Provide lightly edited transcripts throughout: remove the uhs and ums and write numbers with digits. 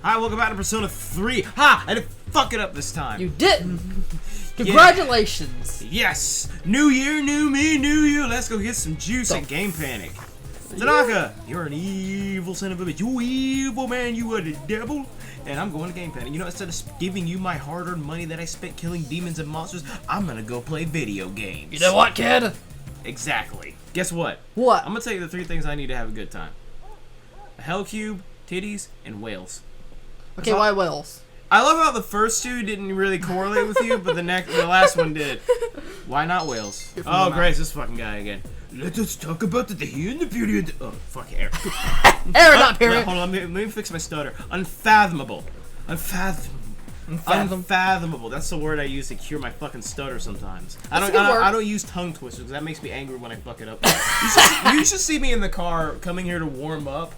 Hi, welcome back to Persona 3. Ha! I didn't fuck it up this time. You didn't. Congratulations. Yeah. Yes. New year, new me, new you. Let's go get some juice and Game Panic. Tanaka, you're an evil son of a bitch. You evil man. You are the devil. And I'm going to Game Panic. You know, instead of giving you my hard-earned money that I spent killing demons and monsters, I'm gonna go play video games. You know what, kid? Exactly. Guess what? What? I'm gonna tell you the 3 things I need to have a good time. A hell cube, titties, and whales. Okay, why whales? I love how the first 2 didn't really correlate with you, but the last one did. Why not whales? Oh, great, it's this fucking guy again. Let us talk about the day and the beauty of the... Oh, fuck, Eric. Eric, not period. Hold on, let me fix my stutter. Unfathomable. Unfathomable. That's the word I use to cure my fucking stutter sometimes. I don't use tongue twisters because that makes me angry when I fuck it up. You should see me in the car coming here to warm up.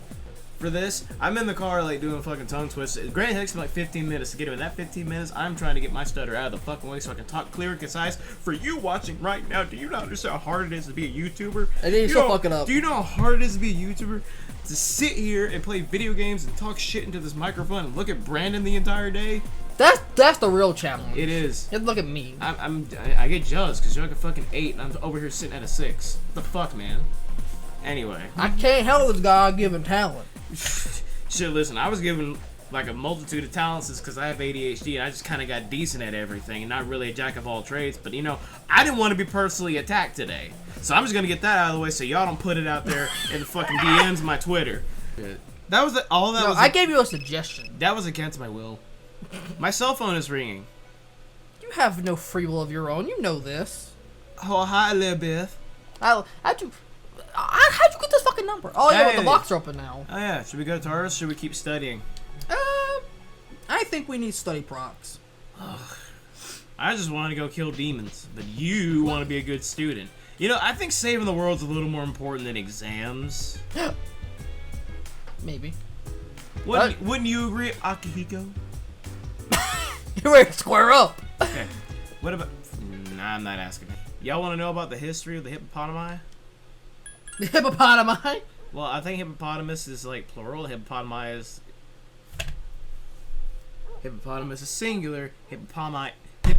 For this, I'm in the car like doing fucking tongue twists. Granted, it takes me like 15 minutes to get it. In that 15 minutes, I'm trying to get my stutter out of the fucking way so I can talk clear and concise. For you watching right now, do you not understand how hard it is to be a YouTuber? And then you still fuck it up. Do you know how hard it is to be a YouTuber? To sit here and play video games and talk shit into this microphone and look at Brandon the entire day? That's the real challenge. It is. Just look at me. I get jealous because you're like a fucking 8 and I'm over here sitting at a 6. What the fuck, man? Anyway. I can't help this God-given talent. Shit, listen, I was given like a multitude of talents because I have ADHD and I just kind of got decent at everything and not really a jack of all trades. But you know, I didn't want to be personally attacked today, so I'm just gonna get that out of the way so y'all don't put it out there in the fucking DMs of my Twitter. That was all that was. I gave you a suggestion. That was against my will. My cell phone is ringing. You have no free will of your own. You know this. Oh, hi, Elizabeth. How'd you get this fucking number? Oh yeah, the box are open now. Oh yeah, should we go to ours? Should we keep studying? I think we need study procs. I just want to go kill demons, but you want to be a good student. You know, I think saving the world's a little more important than exams. Maybe. Wouldn't you agree, Akihiko? You're ready to square up. Okay. What about... Nah, I'm not asking. Y'all want to know about the history of the hippopotami? The hippopotami? Well, I think hippopotamus is like plural. Hippopotami is... Hippopotamus is singular. Hippopotami... You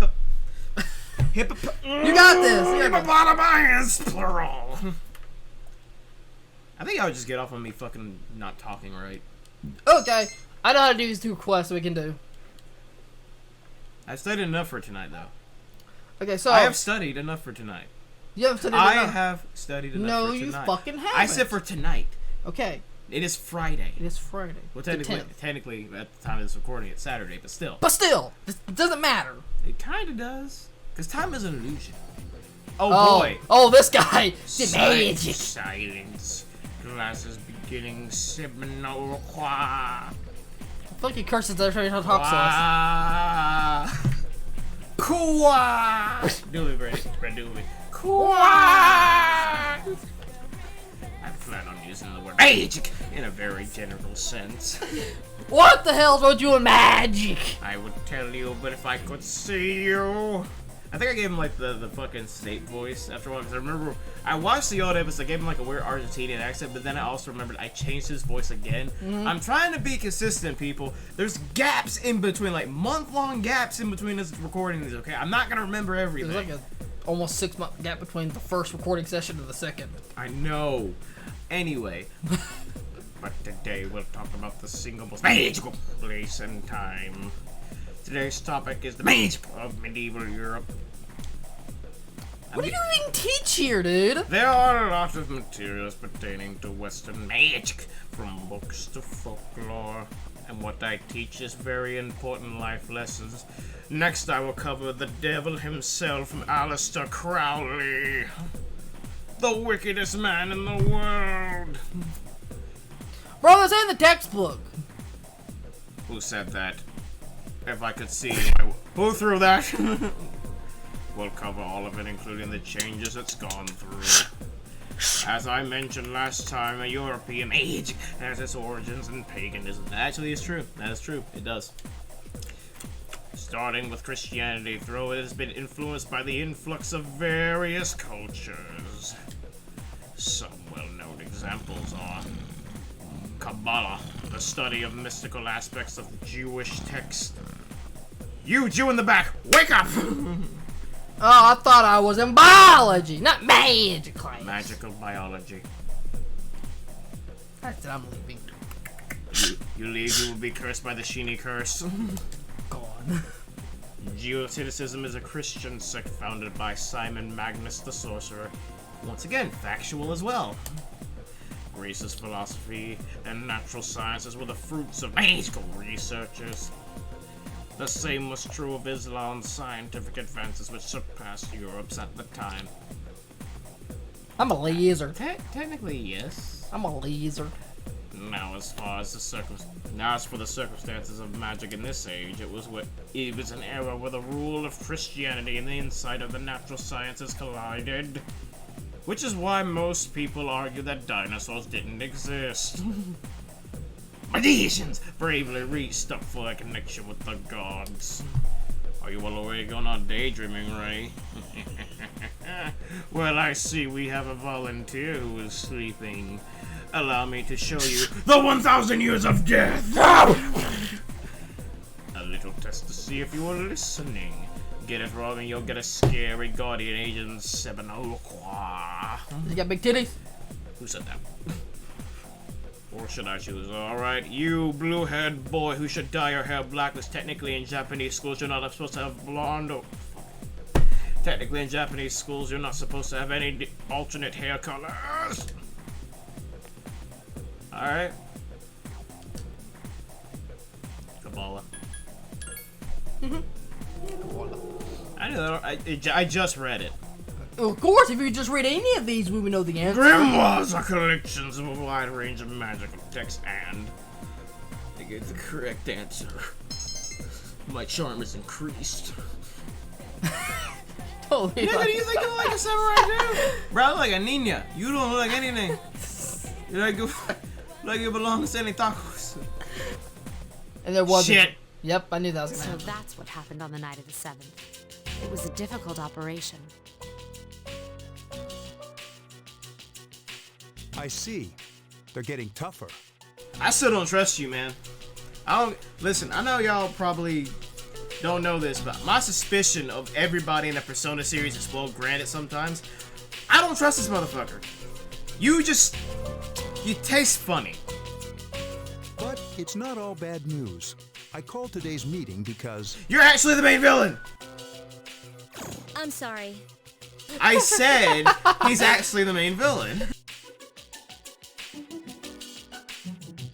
got this. Hippopotami is plural. I think I would just get off on me fucking not talking right. Okay. I know how to do these 2 quests we can do. I've studied enough for tonight, though. Okay, so... I have studied enough for tonight. You haven't studied enough? I have studied enough for tonight. No, you fucking haven't. I said for tonight. Okay. It is Friday. It is Friday. Well, technically, at the time of this recording, it's Saturday, but still. But still, it doesn't matter. It kind of does. Because time is an illusion. Oh, boy. Oh, this guy. Magic. Silence. Classes beginning. Seminole. Fucking curses that are trying to talk to us. Kwa! Do it, Brad. Do it. Kwa! I plan on using the word magic in a very general sense. What the hell's wrong with you and magic? I would tell you, but if I could see you... I think I gave him like the fucking state voice after a while, because I remember I watched the old episode. I gave him like a weird Argentinian accent, but then I also remembered I changed his voice again. I'm trying to be consistent, people. There's gaps in between, like month-long gaps in between us recording these. Okay, I'm not gonna remember everything. There's like a almost 6-month gap between the first recording session and the second. I know. Anyway, but today we'll talk about the single most magical place and time. Today's topic is the magic of medieval Europe. What do you even teach here, dude? There are a lot of materials pertaining to Western magic, from books to folklore, and what I teach is very important life lessons. Next I will cover the devil himself, Aleister Crowley, the wickedest man in the world. Bro, this ain't the textbook. Who said that? If I could see, who threw that? We'll cover all of it, including the changes it's gone through. As I mentioned last time, a European age has its origins in paganism. Actually, it's true. That is true. It does. Starting with Christianity, though it has been influenced by the influx of various cultures. Some well-known examples are Kabbalah, the study of mystical aspects of Jewish text. You Jew in the back, wake up! Oh, I thought I was in biology, not magic class. Magical biology. I said I'm leaving. You leave, you will be cursed by the Sheeny curse. Gone. Geoceticism is a Christian sect founded by Simon Magnus the Sorcerer. Once again, factual as well. Greece's philosophy and natural sciences were the fruits of magical researchers. The same was true of Islam's scientific advances, which surpassed Europe's at the time. I'm a laser. Technically, yes. I'm a laser. Now, as for the circumstances of magic in this age, it was an era where the rule of Christianity and the insight of the natural sciences collided. Which is why most people argue that dinosaurs didn't exist. Magicians bravely reached up for a connection with the gods. Are you all awake or not daydreaming, Ray? Well, I see we have a volunteer who is sleeping. Allow me to show you the 1,000 years of death! A little test to see if you are listening. Get it wrong and you'll get a scary Guardian Agent 7. You got big titties? Who said that? Or should I choose? Alright, you blue-haired boy who should dye your hair black, because technically in Japanese schools you're not supposed to have blonde or... Technically in Japanese schools you're not supposed to have any alternate hair colors. Alright. Kabbalah. I knew that. I just read it. Of course, if you just read any of these, we would know the answer. Grimoires are collections of a wide range of magical texts, and I gave the correct answer. My charm is increased. Totally. Nigga, do you think you look like a samurai too? Bro, I look like a ninja. You don't look like anything. Like you belong to any tacos. And there was shit. Yep, I knew that was gonna happen. So that's what happened on the night of the 7th. It was a difficult operation. I see. They're getting tougher. I still don't trust you, man. Listen, I know y'all probably don't know this, but my suspicion of everybody in the Persona series is well granted sometimes. I don't trust this motherfucker. You taste funny. But it's not all bad news. I called today's meeting because... You're actually the main villain! I'm sorry. I said he's actually the main villain.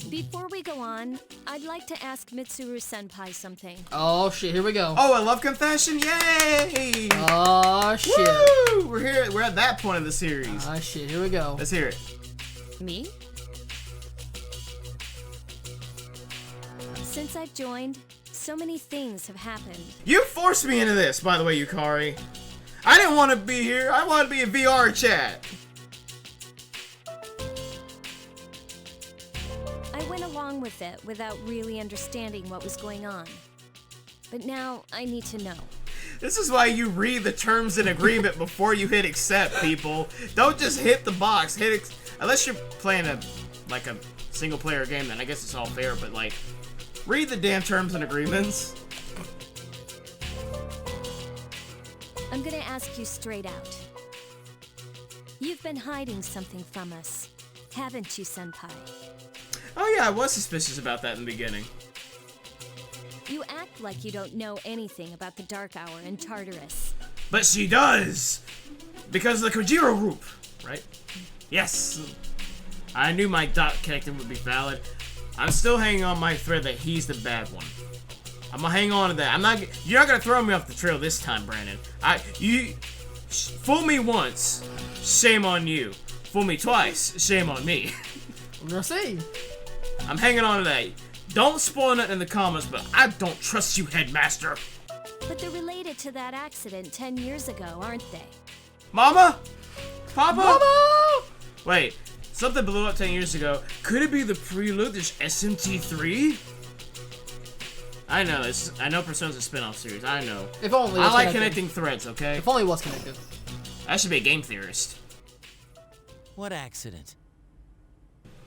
Before we go on, I'd like to ask Mitsuru Senpai something. Oh shit, here we go. Oh, a love confession? Yay! Oh shit. Woo! We're here. We're at that point of the series. Oh shit, here we go. Let's hear it. Me? Since I've joined, so many things have happened. You forced me into this, by the way, Yukari. I didn't want to be here. I wanted to be in VR chat. I went along with it without really understanding what was going on. But now I need to know. This is why you read the terms and agreement before you hit accept, people. Don't just hit the box. Unless you're playing a single player game, then I guess it's all fair, but like, read the damn terms and agreements. I'm gonna ask you straight out. You've been hiding something from us, haven't you, Senpai? Oh yeah, I was suspicious about that in the beginning. You act like you don't know anything about the Dark Hour in Tartarus. But she does! Because of the Kojiro group, right? Yes! I knew my dot connection would be valid. I'm still hanging on my thread that he's the bad one. I'm gonna hang on to that. You're not gonna throw me off the trail this time, Brandon. Fool me once, shame on you. Fool me twice, shame on me. We're gonna see. I'm hanging on to that. Don't spoil it in the comments, but I don't trust you, Headmaster. But they're related to that accident 10 years ago, aren't they? Mama? Papa? Mama! Wait, something blew up 10 years ago. Could it be the prelude to SMT3? I know, I know Persona's a spin-off series, I know. If only. I like connecting threads, okay? If only it was connected. I should be a game theorist. What accident?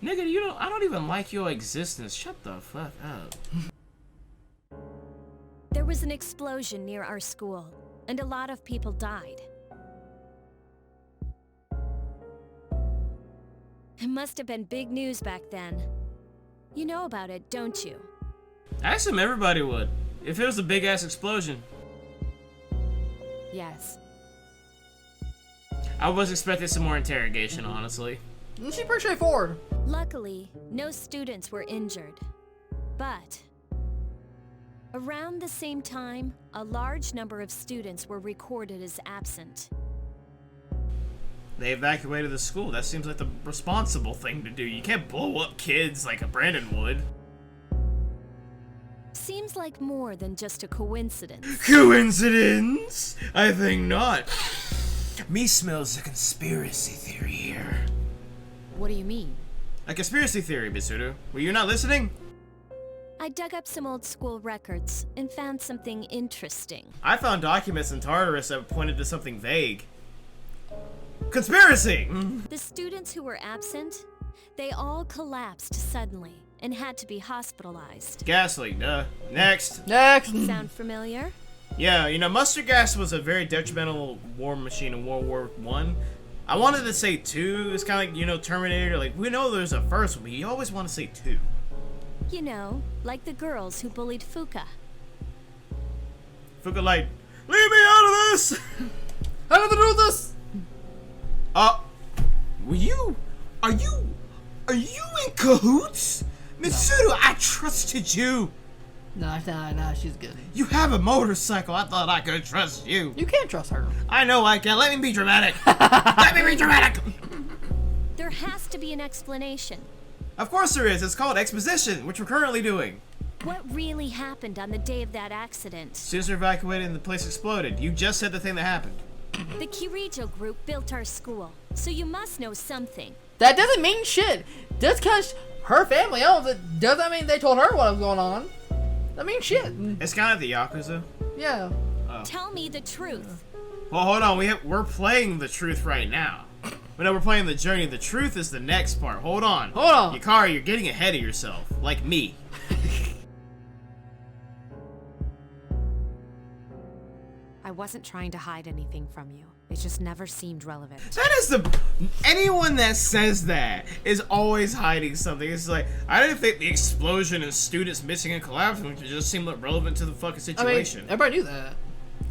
Nigga, I don't even like your existence. Shut the fuck up. There was an explosion near our school, and a lot of people died. It must have been big news back then. You know about it, don't you? I assume everybody would. If it was a big-ass explosion. Yes. I was expecting some more interrogation, honestly. She's pretty straightforward. Luckily, no students were injured. But around the same time, a large number of students were recorded as absent. They evacuated the school. That seems like the responsible thing to do. You can't blow up kids like a Brandon would. Seems like more than just a coincidence. Coincidence? I think not. Me smells a conspiracy theory here. What do you mean? A conspiracy theory, Mitsuru. Were you not listening? I dug up some old school records and found something interesting. I found documents in Tartarus that pointed to something vague. Conspiracy! The students who were absent, they all collapsed suddenly and had to be hospitalized. Gas leak, duh. Next. Next. Sound familiar? Yeah, you know, mustard gas was a very detrimental war machine in World War I. I wanted to say 2. It's kind of like, you know, Terminator. Like, we know there's a first one, but you always want to say 2. You know, like the girls who bullied Fuka. Fuka like, leave me out of this! I have to do this. Are you in cahoots? Mitsuru, I trusted you. Nah, she's good. You have a motorcycle. I thought I could trust you. You can't trust her. I know I can. Let me be dramatic. Let me be dramatic. There has to be an explanation. Of course there is. It's called exposition, which we're currently doing. What really happened on the day of that accident? Students were evacuated and the place exploded. You just said the thing that happened. The Kirijo group built our school, so you must know something. That doesn't mean shit. Just because her family owns it doesn't mean they told her what was going on. That means shit. It's kind of the Yakuza. Yeah. Tell me the truth. Well, hold on. We're playing the truth right now. But no, we're playing the journey. The truth is the next part. Hold on. Hold on. Yukari, you're getting ahead of yourself. Like me. I wasn't trying to hide anything from you. It just never seemed relevant. That is anyone that says that is always hiding something. It's like, I didn't think the explosion and students missing and collapsing just seemed relevant to the fucking situation. I mean, everybody knew that.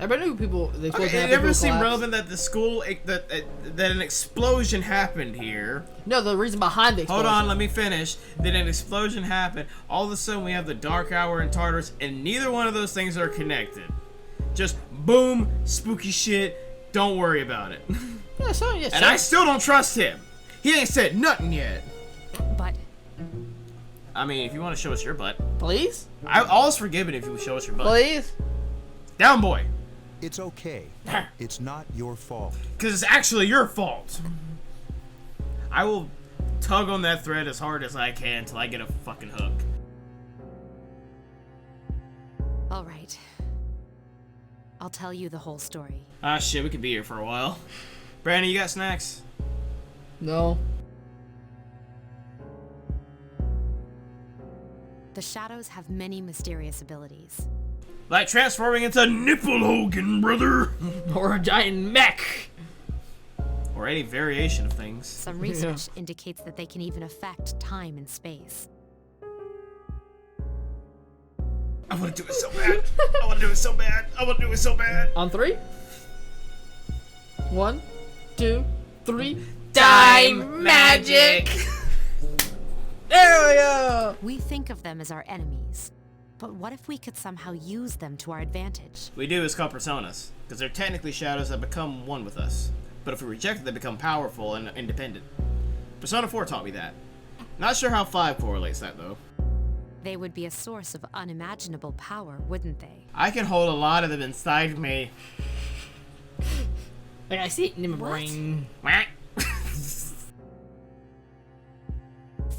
Everybody knew people. Okay, it never seemed relevant that the school that an explosion happened here. No, the reason behind the explosion. Hold on, let me finish. Then an explosion happened. All of a sudden, we have the Dark Hour and Tartarus, and neither one of those things are connected. Just boom, spooky shit. Don't worry about it. Yeah, so yes. And I still don't trust him. He ain't said nothing yet. But I mean, if you want to show us your butt, please. All's forgiven if you show us your butt. Please. Down, boy. It's okay. It's not your fault. Because it's actually your fault. I will tug on that thread as hard as I can until I get a fucking hook. all right. I'll tell you the whole story. Ah, shit, we could be here for a while. Brandon, you got snacks? No. The shadows have many mysterious abilities. Like transforming into Nipple Hogan, brother! Or a giant mech. Or any variation of things. Some research indicates that they can even affect time and space. I want to do it so bad. I want to do it so bad. I want to do it so bad. On 3. 1, 2, 3. Time magic! There we go! We think of them as our enemies. But what if we could somehow use them to our advantage? We do is called personas, because they're technically shadows that become one with us. But if we reject it, they become powerful and independent. Persona 4 taught me that. Not sure how 5 correlates that, though. They would be a source of unimaginable power, wouldn't they? I can hold a lot of them inside me. Like, I see it in my brain.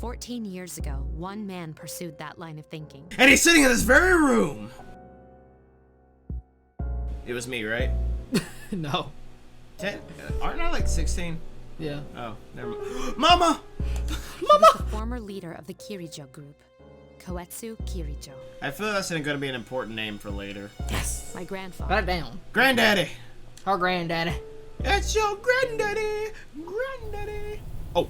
14 years ago, one man pursued that line of thinking. And he's sitting in this very room! It was me, right? No. Aren't I like 16? Yeah. Oh, never mind. Mama! He was the former leader of the Kirijo group, Koetsu Kirijo. I feel that's going to be an important name for later. Yes. My grandfather. Write it down. Granddaddy. Our granddaddy. That's your granddaddy. Granddaddy. Oh.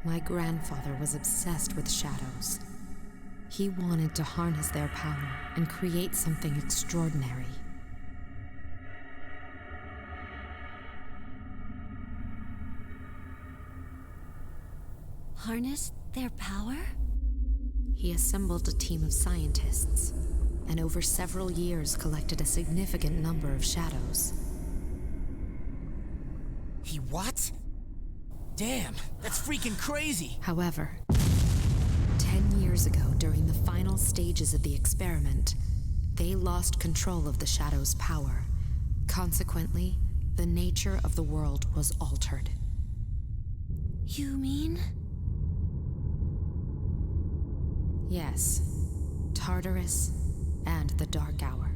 My grandfather was obsessed with shadows. He wanted to harness their power and create something extraordinary. Harness their power? He assembled a team of scientists, and over several years collected a significant number of shadows. He what? Damn, that's freaking crazy. However, 10 years ago, during the final stages of the experiment, they lost control of the shadow's power. Consequently, the nature of the world was altered. You mean? Yes, Tartarus and the Dark Hour.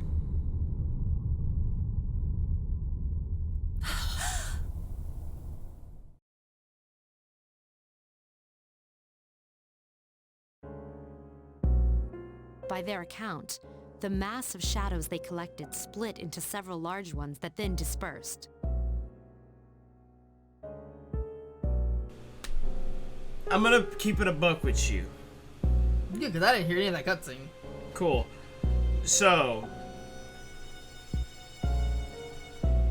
By their account, the mass of shadows they collected split into several large ones that then dispersed. I'm gonna keep it a buck with you. Yeah, because I didn't hear any of that cutscene. Cool. So,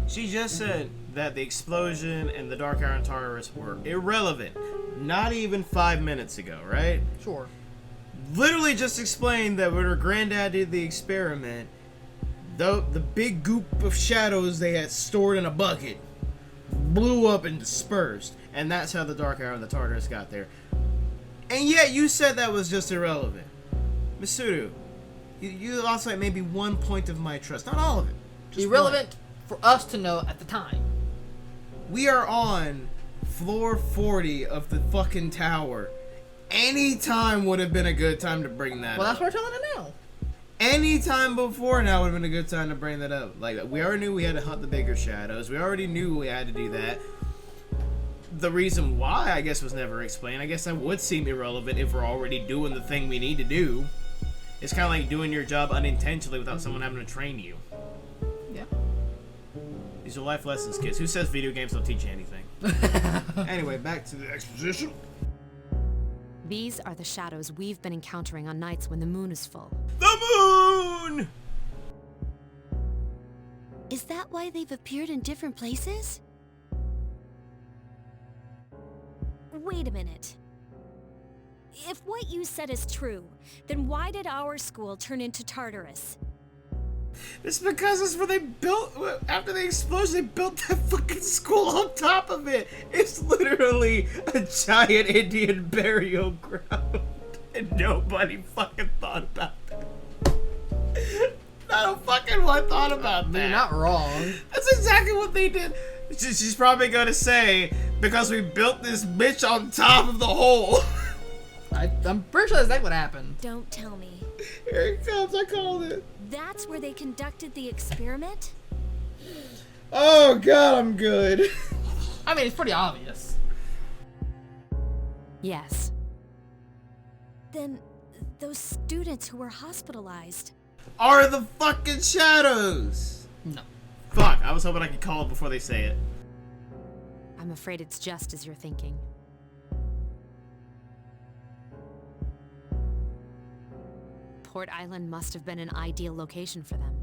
she just said that the explosion and the Dark Hour and Tartarus were irrelevant. Not even 5 minutes ago, right? Sure. Literally just explained that when her granddad did the experiment, the big goop of shadows they had stored in a bucket blew up and dispersed. And that's how the Dark Hour and the Tartarus got there. And yet you said that was just irrelevant. Masudu, you lost like maybe 1 point of my trust. Not all of it. Just Irrelevant for us to know at the time. We are on floor 40 of the fucking tower. Any time would have been a good time to bring that Well, up. that's what we're telling it now. Any time before now would have been a good time to bring that up. Like, we already knew we had to hunt the bigger shadows. We already knew we had to do that. The reason why, I guess, was never explained. I guess that would seem irrelevant if we're already doing the thing we need to do. It's kind of like doing your job unintentionally without someone having to train you. Yeah. These are life lessons, kids. Who says video games don't teach you anything? Anyway, back to the exposition. These are the shadows we've been encountering on nights when the moon is full. The moon! Is that why they've appeared in different places? Wait a minute. If what you said is true, then why did our school turn into Tartarus? It's because it's where they built, after the explosion, they built that fucking school on top of it. It's literally a giant Indian burial ground. And nobody fucking thought about that. Not a fucking one thought about that. You're not wrong. That's exactly what they did. She's probably gonna say, because we built this bitch on top of the hole. I'm pretty sure that's exactly what happened. Don't tell me. Here it comes, I called it. That's where they conducted the experiment? Oh god, I'm good. I mean, it's pretty obvious. Yes. Then those students who were hospitalized. Are the fucking shadows. No. Fuck, I was hoping I could call it before they say it. I'm afraid it's just as you're thinking. Port Island must have been an ideal location for them.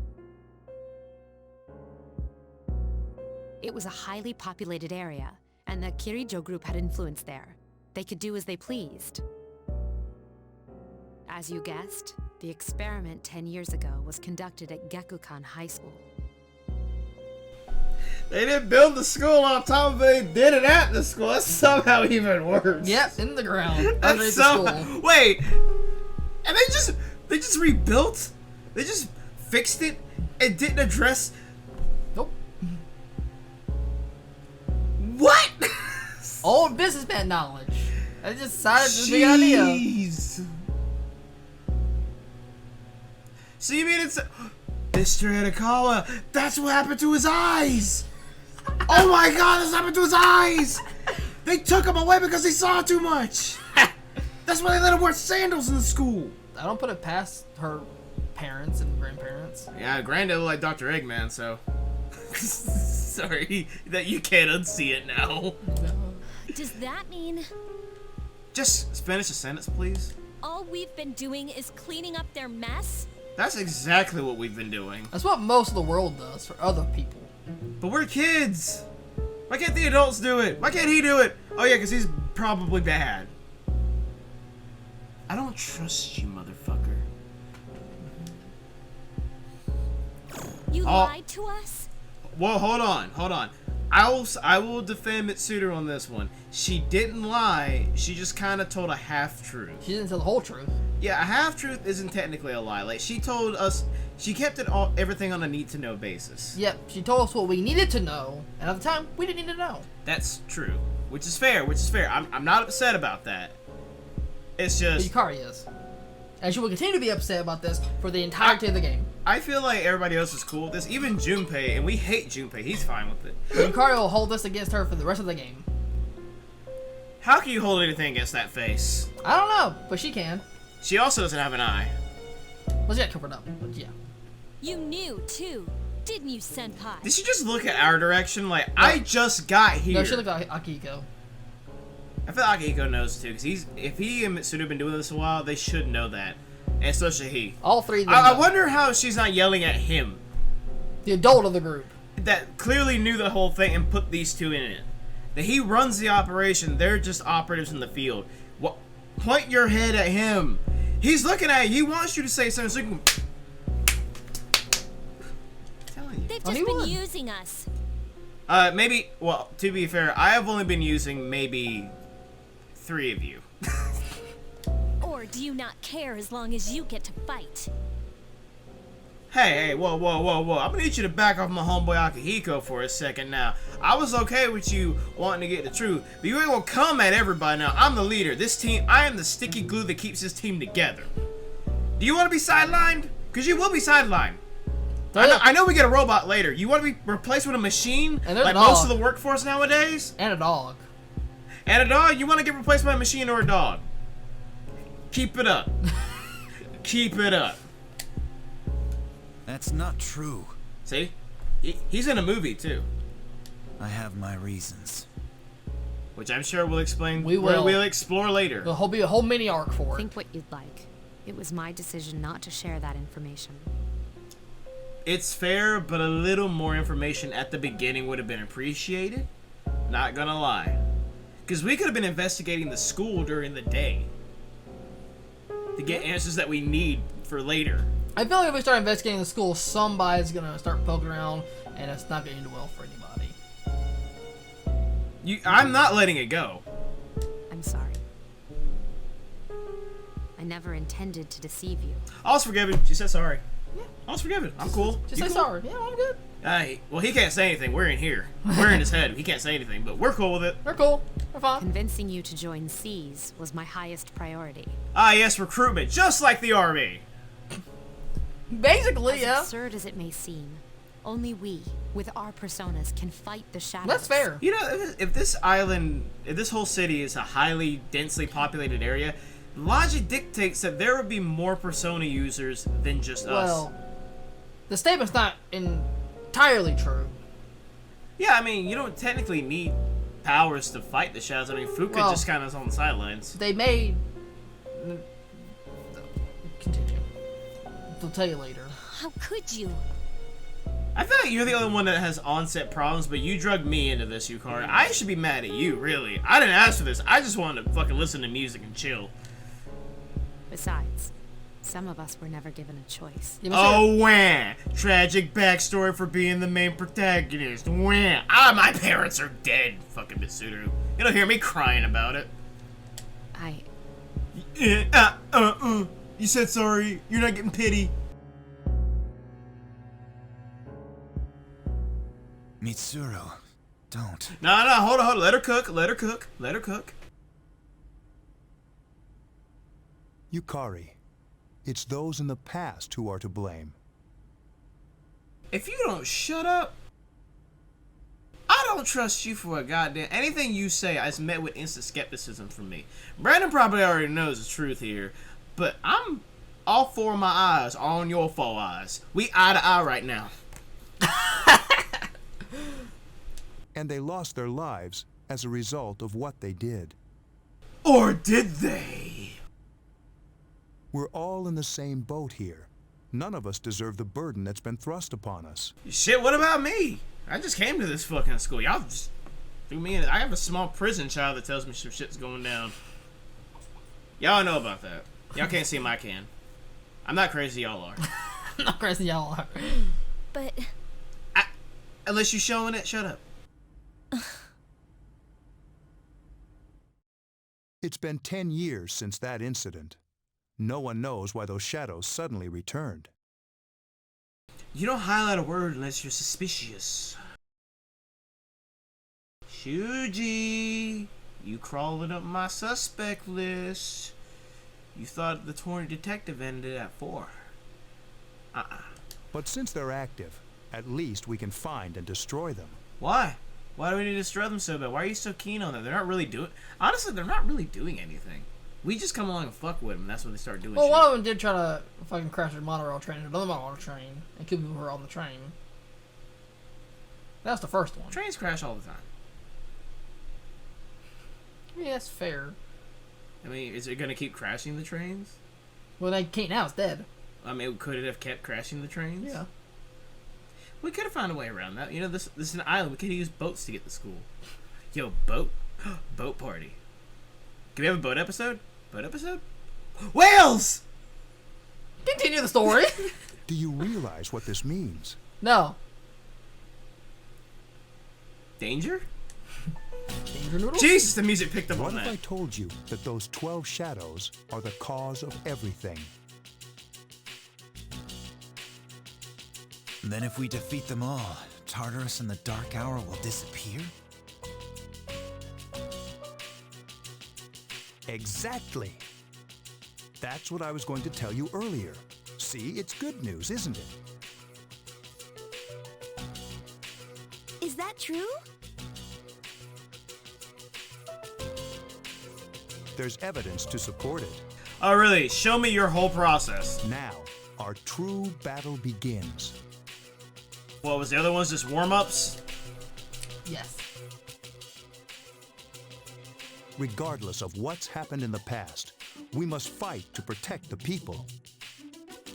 It was a highly populated area, and the Kirijo group had influence there. They could do as they pleased. As you guessed, the experiment 10 years ago was conducted at Gekukan High School. They didn't build the school on top of it, they did it at the school. That's somehow even worse. Yep, in the ground. That's Underneath the school. Wait, and they just rebuilt? They just fixed it and didn't address... Nope. What? Old businessman knowledge. I just decided this is a big idea. So you mean it's... Mr. Hitakawa, that's what happened to his eyes! Oh my god, this happened to his eyes! They took him away because he saw too much! That's why they let him wear sandals in the school! I don't put it past her parents and grandparents. Yeah, Granddad looked like Dr. Eggman, so... Sorry that you can't unsee it now. Does that mean Just finish a sentence, please. all we've been doing is cleaning up their mess? That's exactly what we've been doing. That's what most of the world does for other people. But we're kids! Why can't the adults do it? Why can't he do it? Oh yeah, because he's probably bad. I don't trust you, motherfucker. You lied to us? Well, hold on. I will defend Mitsuru on this one. She didn't lie. She just kind of told a half-truth. She didn't tell the whole truth. Yeah, a half-truth isn't technically a lie. Like, she told us... She kept everything on a need-to-know basis. Yep, she told us what we needed to know, and at the time, we didn't need to know. That's true. Which is fair. I'm not upset about that. It's But just... Yukari is. And she will continue to be upset about this for the entirety of the game. I feel like everybody else is cool with this. Even Junpei, and we hate Junpei. He's fine with it. But Yukari will hold this against her for the rest of the game. How can you hold anything against that face? I don't know, but she can. She also doesn't have an eye. Well, she got covered up, but yeah. You knew, too, didn't you, Senpai? Did she just look at our direction like, I just got here? No, she looked like Akiko. I feel like Akiko knows too, because if he and Mitsuru have been doing this a while, they should know that. And especially he. All three of them. I wonder how she's not yelling at him. The adult of the group. That clearly knew the whole thing and put these two in it. That he runs the operation, they're just operatives in the field. What? Point your head at him. He's looking at you, he wants you to say something so you can... They've Oh, just he been won. using us. Maybe, well, to be fair, I have only been using maybe 3 of you. Or do you not care as long as you get to fight? Hey, whoa. I'm gonna need you to back off my homeboy Akihiko for a second now. I was okay with you wanting to get the truth, but you ain't gonna come at everybody now. I'm the leader. This team, I am the sticky glue that keeps this team together. Do you want to be sidelined? Because you will be sidelined. I know we get a robot later. You want to be replaced with a machine? And there's like a dog. most of the workforce nowadays? And a dog. And a dog? You want to get replaced by a machine or a dog? Keep it up. Keep it up. That's not true. See? He's in a movie, too. I have my reasons. Which I'm sure we'll explain. We will. We'll explore later. There'll be a whole mini arc for it. Think what you'd like. It was my decision not to share that information. It's fair, but a little more information at the beginning would have been appreciated. Not gonna lie. Because we could have been investigating the school during the day to get answers that we need for later. I feel like if we start investigating the school, somebody's gonna start poking around, and it's not going to end well for anybody. I'm not letting it go. I'm sorry. I never intended to deceive you. I was forgiven. She said sorry. Yeah, I was forgiven. I'm cool. Just You say cool? sorry. Yeah, I'm good. Well, he can't say anything. We're in here. We're in his head. He can't say anything, but we're cool with it. They're cool. They're fine. Convincing you to join C's was my highest priority. Ah, yes, recruitment, just like the army. Basically, As yeah. absurd as it may seem, only we, with our personas, can fight the shadows. That's fair. You know, if this whole city is a highly densely populated area, logic dictates that there would be more persona users than just us. Well, the statement's not entirely true. Yeah, I mean, you don't technically need powers to fight the shadows. I mean, Fuka Well, just kind of is on the sidelines. They may... Continue. They'll tell you later. How could you? I feel like you're the only one that has onset problems, but you drugged me into this, Yukari. I should be mad at you, really. I didn't ask for this. I just wanted to fucking listen to music and chill. Besides, some of us were never given a choice. You must say- Oh, wah! Tragic backstory for being the main protagonist. Wah! Ah, my parents are dead. Fucking Mitsuru. You don't hear me crying about it. You said sorry. You're not getting pity. Mitsuru, don't. No, hold on. Let her cook. Yukari, it's those in the past who are to blame. If you don't shut up, I don't trust you for a goddamn... Anything you say is met with instant skepticism from me. Brandon probably already knows the truth here, but I'm... All four of my eyes are on your four eyes. We eye to eye right now. And they lost their lives as a result of what they did. Or did they? We're all in the same boat here. None of us deserve the burden that's been thrust upon us. Shit, what about me? I just came to this fucking school. Y'all just threw me in. I have a small prison child that tells me some shit's going down. Y'all know about that. Y'all can't see him, I can. I'm not crazy, y'all are. I'm not crazy, y'all are. But... Unless you showing it, shut up. It's been 10 years since that incident. No one knows why those shadows suddenly returned. You don't highlight a word unless you're suspicious. Shuji, you crawling up my suspect list. You thought the Torn Detective ended at 4. But since they're active, at least we can find and destroy them. Why? Why do we need to destroy them so bad? Why are you so keen on them? They're not really doing... Honestly, they're not really doing anything. We just come along and fuck with them, and that's when they start doing shit. Well, one of them did try to fucking crash a monorail train, another monorail train, and kill people who were on the train. That's the first one. Trains crash all the time. Yeah, that's fair. I mean, is it going to keep crashing the trains? Well, they can't now. It's dead. I mean, could it have kept crashing the trains? Yeah. We could have found a way around that. You know, this is an island. We could use boats to get to school. Yo, boat. Boat party. Can we have a boat episode? Boat episode? Whales! Continue the story. Do you realize what this means? No. Danger? Danger noodles? Jesus, the music picked up What on if that. I told you that those 12 shadows are the cause of everything? Then if we defeat them all, Tartarus and the Dark Hour will disappear? Exactly. That's what I was going to tell you earlier. See, it's good news, isn't it? Is that true? There's evidence to support it. Oh, really? Show me your whole process. Now, our true battle begins. What was the other ones? Just warm-ups? Yes. Regardless of what's happened in the past, we must fight to protect the people.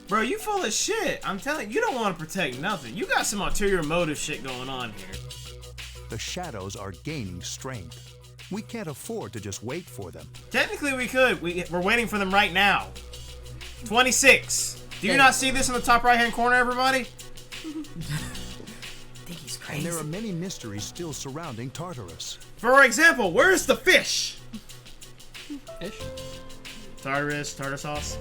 Bro, you full of shit. I'm telling you, you don't want to protect nothing. You got some ulterior motive shit going on here. The shadows are gaining strength. We can't afford to just wait for them. Technically, we could. We're waiting for them right now. 26. Do you Yeah. not see this in the top right-hand corner, everybody? I think he's And crazy. there are many mysteries still surrounding Tartarus. For example, where's the fish? Fish? Tartar sauce.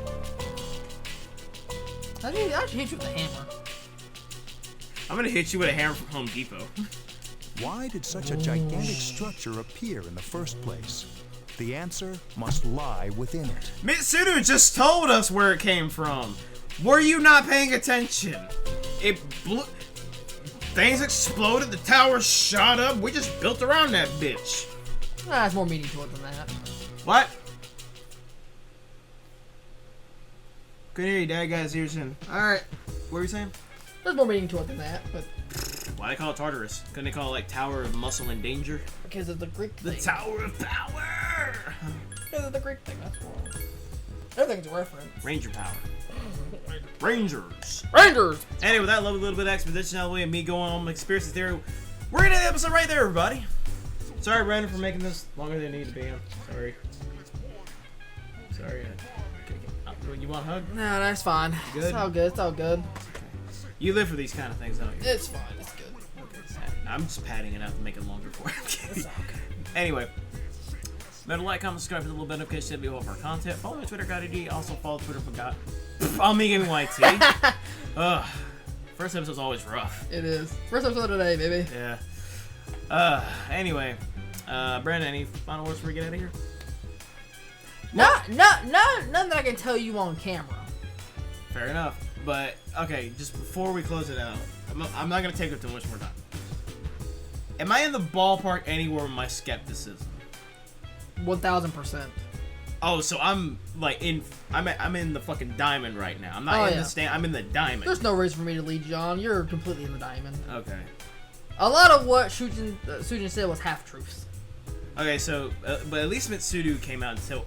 I should hit you with a hammer. I'm gonna hit you with a hammer from Home Depot. Why did such a gigantic structure appear in the first place? The answer must lie within it. Mitsuru just told us where it came from. Were you not paying attention? It blew... Things exploded, the tower shot up, we just built around that bitch. There's more meaning to it than that. What? Couldn't hear you, Dad got his ears in. Alright, what were you saying? There's more meaning to it than that, but Why they call it Tartarus? Couldn't they call it like Tower of Muscle and Danger? because of the Greek The thing. Tower of Power! Because of the Greek thing, that's why. Everything's a reference. Ranger Power. Rangers. Rangers! Anyway, with that little bit of exposition out of the way and me going on my conspiracy theory, we're gonna end the episode right there, everybody. Sorry, Brandon, for making this longer than it needed to be. I'm sorry. Sorry. You want a hug? No, that's fine. Good? It's all good. It's all good. You live for these kind of things, don't you? It's fine. It's good. I'm just padding it out to make it longer for you. I'm kidding. It's all good. Anyway, remember to like, comment, subscribe for the little bit of notification to be all of our content. Follow my Twitter, GodID. Also follow Twitter for God. I'm me giving YT. Ugh. First episode's always rough. It is. First episode today, baby. Yeah. Anyway, Brandon, any final words before we get out of here? None that I can tell you on camera. Fair enough. But, okay, just before we close it out, I'm not gonna take up too much more time. Am I in the ballpark anywhere with my skepticism? 1000%. Oh, so I'm like I'm in the fucking diamond right now. I'm not in the stand. I'm in the diamond. There's no reason for me to lead you on. You're completely in the diamond. Okay. A lot of what Sujin said was half truths. Okay, so but at least Mitsudo came out and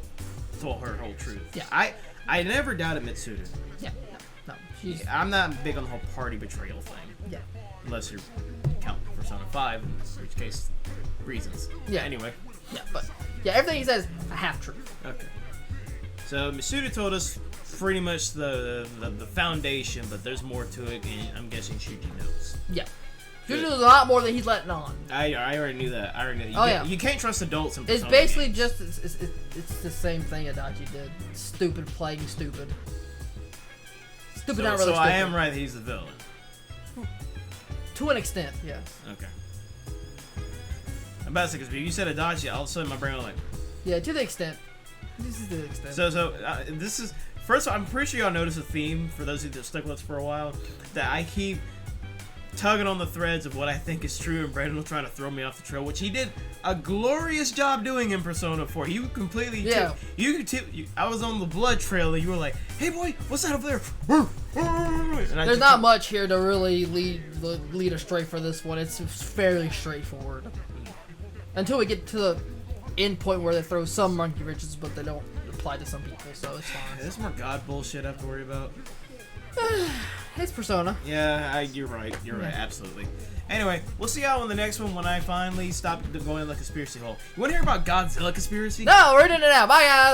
told her whole truth. Yeah. I never doubted Mitsudo. Yeah. No. She's. I'm not big on the whole party betrayal thing. Yeah. Unless you're counting Persona 5, in which case, reasons. Yeah. Anyway. Yeah, but yeah, everything he says a half truth. Okay. So Mitsudo told us pretty much the foundation, but there's more to it, and I'm guessing Shuji knows. Yeah. Good. Shuji knows a lot more than he's letting on. I already knew that. I already knew. You can't trust adults in It's Persona basically games. just it's the same thing Adachi did. Stupid playing stupid. Stupid, not really so stupid. I am right that he's the villain. To an extent, yes. Okay. I'm about to say, because you said Adachi, all of a sudden my brain was like... Yeah, to the extent. This is the extent. So this is... First of all, I'm pretty sure y'all noticed a theme, for those of you that stuck with us for a while, that I keep tugging on the threads of what I think is true, and Brandon was trying to throw me off the trail, which he did a glorious job doing in Persona 4. He completely... Yeah. I was on the blood trail, and you were like, hey boy, what's that over there? There's not much here to really lead astray for this one. It's fairly straightforward. Until we get to the end point where they throw some monkey wrenches, but they don't apply to some people, so it's fine. There's more God bullshit I have to worry about. It's Persona. Yeah, you're right. You're right. Absolutely. Anyway, we'll see y'all in the next one when I finally stop going in the conspiracy hole. You want to hear about Godzilla conspiracy? No, we're doing it now. Bye, guys.